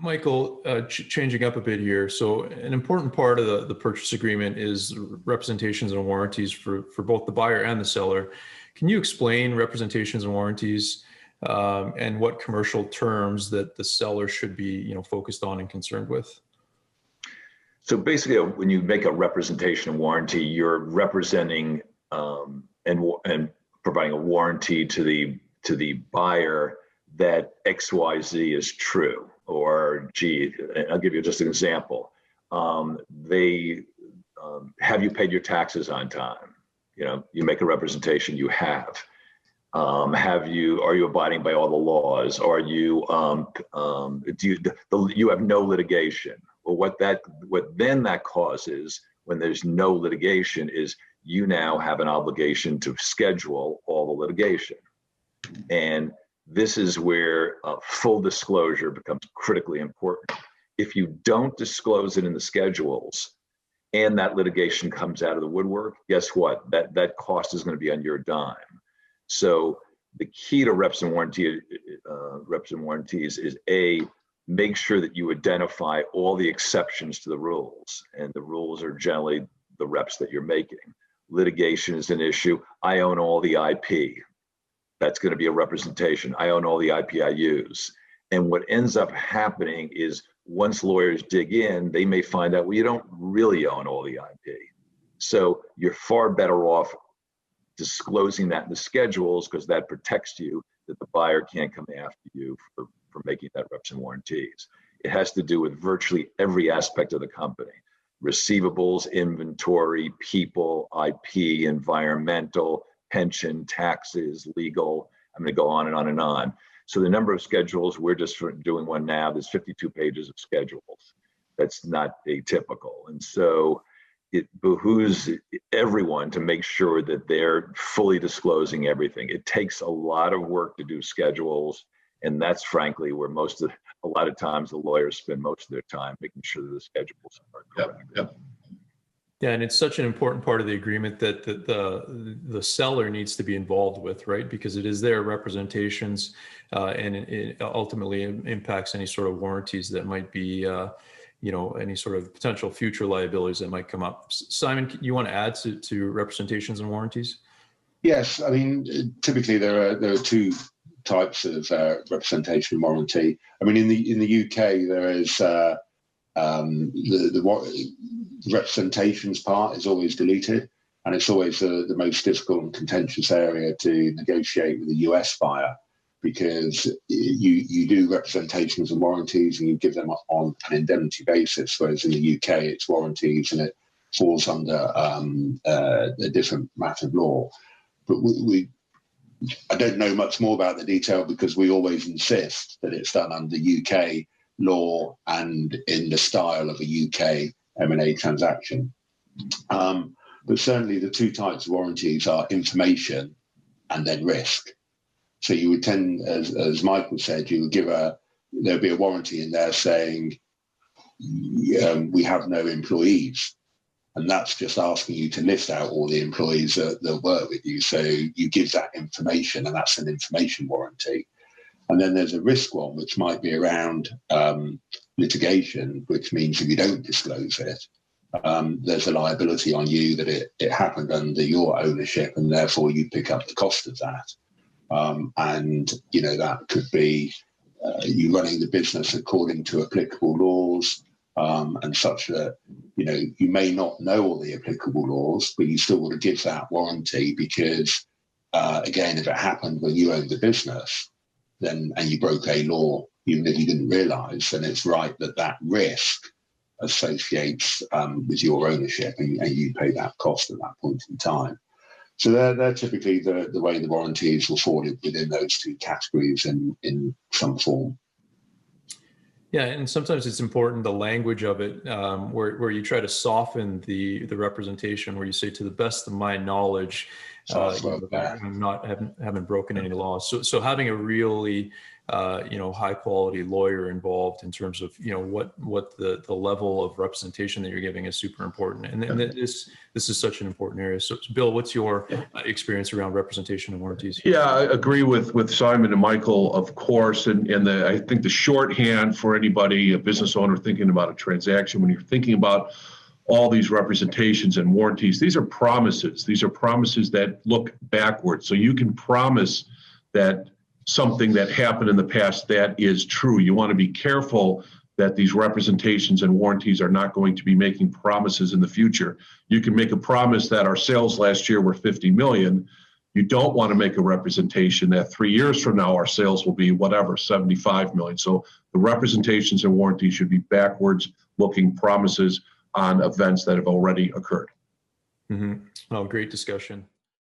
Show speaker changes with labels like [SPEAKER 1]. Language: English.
[SPEAKER 1] Michael, changing up a bit here. So an important part of the purchase agreement is representations and warranties for both the buyer and the seller. Can you explain representations and warranties and what commercial terms that the seller should be, focused on and concerned with?
[SPEAKER 2] So basically, when you make a representation and warranty, you're representing and providing a warranty to the buyer that XYZ is true. Or gee, I'll give you just an example. Have you paid your taxes on time? You make a representation, you have. Are you abiding by all the laws? Are you you have no litigation? Well, what then that causes when there's no litigation is you now have an obligation to schedule all the litigation. And this is where full disclosure becomes critically important. If you don't disclose it in the schedules and that litigation comes out of the woodwork, guess what? That cost is going to be on your dime. So the key to reps and warranties is make sure that you identify all the exceptions to the rules, and the rules are generally the reps that you're making. Litigation is an issue. I own all the IP. That's going to be a representation. I own all the IP I use. And what ends up happening is once lawyers dig in, they may find out, well, you don't really own all the IP. So you're far better off disclosing that in the schedules, because that protects you, that the buyer can't come after you for making that reps and warranties. It has to do with virtually every aspect of the company: receivables, inventory, people, IP, environmental, pension, taxes, legal. I'm going to go on and on and on. So the number of schedules, we're just doing one now. There's 52 pages of schedules. That's not atypical. And so it behooves everyone to make sure that they're fully disclosing everything. It takes a lot of work to do schedules. And that's frankly where a lot of times the lawyers spend most of their time making sure that the schedules are correct.
[SPEAKER 3] Yep.
[SPEAKER 1] Yeah, and it's such an important part of the agreement that the seller needs to be involved with, right? Because it is their representations, and it ultimately impacts any sort of warranties that might be, any sort of potential future liabilities that might come up. Simon, you want to add to representations and warranties?
[SPEAKER 3] Yes, I mean, typically there are two types of representation and warranty. I mean, in the UK, there is the representations part is always deleted, and it's always the most difficult and contentious area to negotiate with a US buyer, because you do representations and warranties and you give them on an indemnity basis, whereas in the UK it's warranties and it falls under a different matter of law. But I don't know much more about the detail, because we always insist that it's done under UK law and in the style of a UK M&A transaction. But certainly the two types of warranties are information and then risk. So you would tend, as Michael said, you would there'd be a warranty in there saying, we have no employees. And that's just asking you to list out all the employees that work with you. So you give that information, and that's an information warranty. And then there's a risk one, which might be around litigation, which means if you don't disclose it, there's a liability on you that it happened under your ownership, and therefore you pick up the cost of that. And, that could be you running the business according to applicable laws, and such that, you may not know all the applicable laws, but you still want to give that warranty because, again, if it happened when you owned the business, and you broke a law, even if you didn't realize, then it's right that risk associates with your ownership, and you pay that cost at that point in time. So they're typically the way the warranties will fall within those two categories in some form.
[SPEAKER 1] Yeah, and sometimes it's important, the language of it, where you try to soften the representation, where you say, to the best of my knowledge, haven't broken any laws. So having a really high quality lawyer involved in terms of what the level of representation that you're giving is super important. And this is such an important area. So Bill, what's your experience around representation and warranties?
[SPEAKER 4] Yeah, I agree with Simon and Michael, of course. And I think the shorthand for anybody, a business owner thinking about a transaction, when you're thinking about all these representations and warranties, these are promises. These are promises that look backwards. So you can promise that something that happened in the past that is true. You want to be careful that these representations and warranties are not going to be making promises in the future. You can make a promise that our sales last year were 50 million. You don't want to make a representation that 3 years from now our sales will be whatever, 75 million. So the representations and warranties should be backwards looking promises on events that have already occurred.
[SPEAKER 1] Mm-hmm. Oh, great discussion.